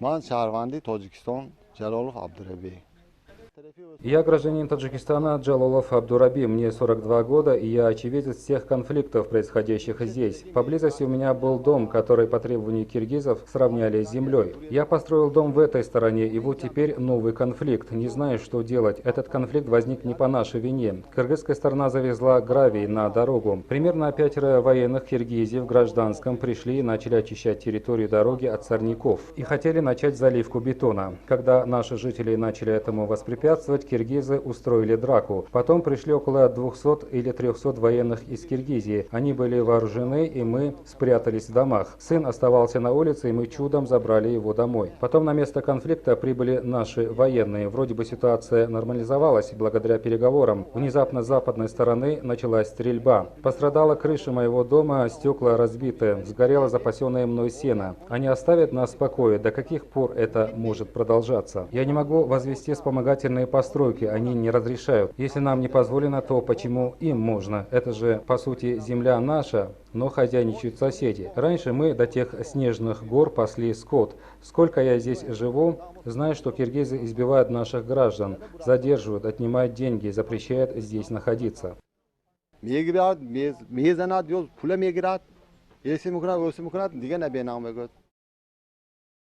Man Шаҳрванди Тоҷикистон Ҷалолов Абдурабиев. Я гражданин Таджикистана Джалолов Абдураби, мне 42 года, и я очевидец всех конфликтов, происходящих здесь. Поблизости у меня был дом, который по требованию киргизов сравняли с землей. Я построил дом в этой стороне, и вот теперь новый конфликт. Не знаю, что делать. Этот конфликт возник не по нашей вине. Кыргызская сторона завезла гравий на дорогу. Примерно 5 военных Киргизии в гражданском пришли и начали очищать территорию дороги от сорняков. И хотели начать заливку бетона. Когда наши жители начали этому воспрепятствовать, киргизы устроили драку. Потом пришли около 200 или 300 военных из Киргизии. Они были вооружены, и мы спрятались в домах. Сын оставался на улице, и мы чудом забрали его домой. Потом на место конфликта прибыли наши военные. Вроде бы ситуация нормализовалась благодаря переговорам. Внезапно с западной стороны началась стрельба. Пострадала крыша моего дома, стекла разбиты, сгорело запасенное мной сено. Они оставят нас в покое. До каких пор это может продолжаться? Я не могу возвести вспомогательные постройки, они не разрешают. Если нам не позволено, то почему им можно? Это же, по сути, земля наша, но хозяйничают соседи. Раньше мы до тех снежных гор пасли скот. Сколько я здесь живу, знаю, что киргизы избивают наших граждан, задерживают, отнимают деньги, запрещают здесь находиться. Мегирад, мезанад, пуля мегирад, если мукрад, дига набенам мегот.